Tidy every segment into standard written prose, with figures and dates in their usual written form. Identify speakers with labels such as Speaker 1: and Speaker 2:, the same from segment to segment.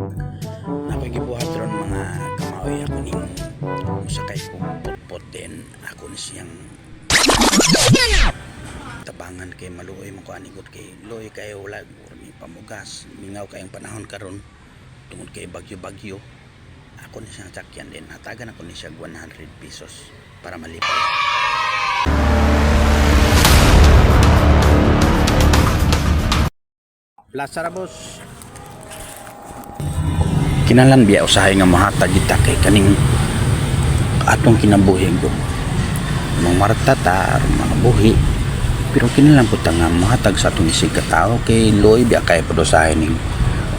Speaker 1: Ako gibuhat ron mga kamaoy ako ning sakay ko potpot din ako ni siyang tabangan kay maluoy mo ko anigot kay loy kay wala ni pamugas mingaw kayong panahon karon tungod kay bagyo-bagyo ako ni siyang sakyan din hatagan ako ni siya 100 pesos para malipay. Plaza Rabos kinahanglan biya usahay nga mahatag kita kay kaning atong kinabuhi ko mga marta ta mga buhi pero kinahanglan po nga mahatag sa atong isig katao kay loy biya kay podosahay ning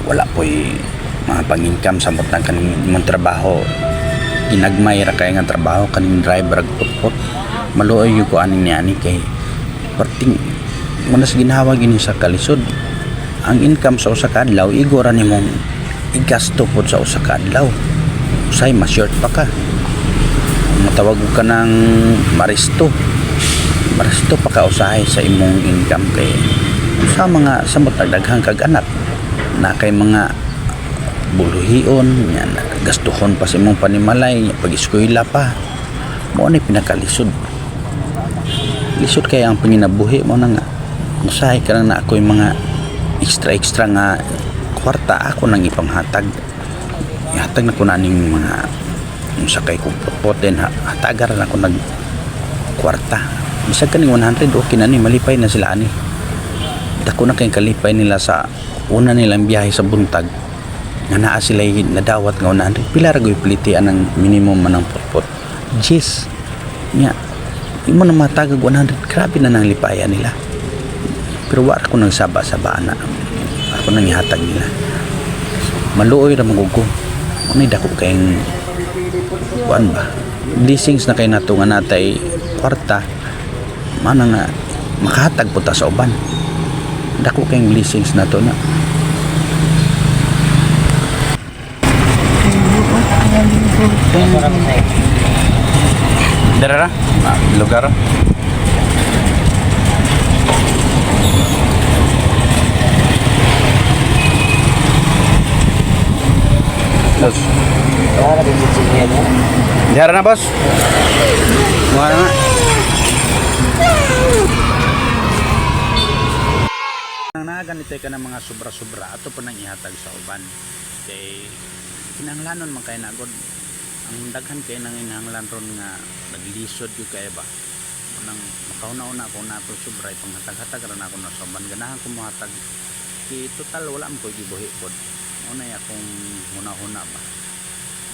Speaker 1: wala po'y mga pang-income sa mutang kaning mong trabaho ginagmay ra kay nga trabaho kaning driver ag putpot maluoy yung ko aning niani kay parting muna sa ginawa gini sa kalisod ang income sa usa ka adlaw igora nimong igasto pod sa usa ka adlaw usay ma-short pa ka matawag ka ng maristo pa ka usahay sa imong income kay sa mga samot daghang kag anak na kay mga buluhion yan gastuhon pa sa imong panimalay pag-eskwela pa mo ni pinakalisod lisod kay ang panginabuhi mo na nga usahay ka lang na ako yung mga extra nga kwarta ako nang ipanghatag ihatag na ko na ning mga sakay ko potpot din hatagar na ako nag kwarta bisag kaning 100 okay na ni malipay na sila ani dako na kayong kalipay nila sa una nilang biyahe sa buntag nga naa sila nadawat nga 100 pila ra gyud pilitian ang minimum man ng potpot jeez nya imo na matagag 100 grabe na nang lipayan nila pero wa ko nang saba-saba na ako nang ihatag nila maluoy ra magugo unay dako kayong kuan ba blessings na kay nato nga natay kwarta mana nga makahatag po ta sa uban dako kayong blessings nato na darara lugar Boss. Diara na, boss. Mukha na nga. Nang naganitay ka ng mga sobra-sobra, ato pa nang ihatag sa uban. Kay kinahanglanon man kay nagod. Ang daghan kay nang inahanglan ron nga naglisod yung kaya ba. Nang makauna-una ko na ito sobra, ipanghatag-hatag rin ako na sa uban. Ganahan ko mahatag. Kay total wala mo ko gibuhi po. Unay akong huna-huna ba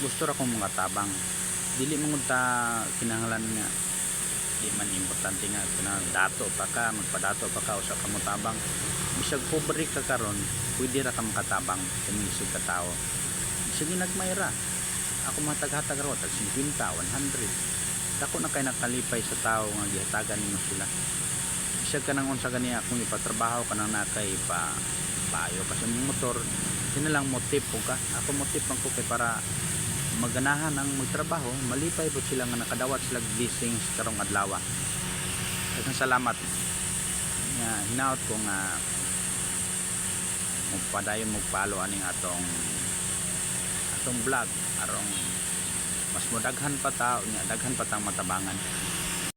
Speaker 1: gusto ra kong mga tabang dili mong ta kinahanglan nga di man importante nga dato pa ka magpadato pa ka usa ka mo tabang bisag pobre ka karon pwede ra ka makatabang kung isig ka tao bisag ginagmay ra ako mataghatag ra tag 50 100 dako na kay nakalipay sa tao nga gihatagan nimo sila bisag ka nang unsa ganiya kung ipatrabaho ka nang nakay pa payo kasi motor sinalang motif po ka ako motif lang ko kay para maganahan ang magtrabaho malipay po sila nga nakadawat sila blessings karong adlaw daghang salamat nga hinaut ko nga magpadayon magpalo aning atong vlog arong mas modaghan pa tao nya daghan pa tang matabangan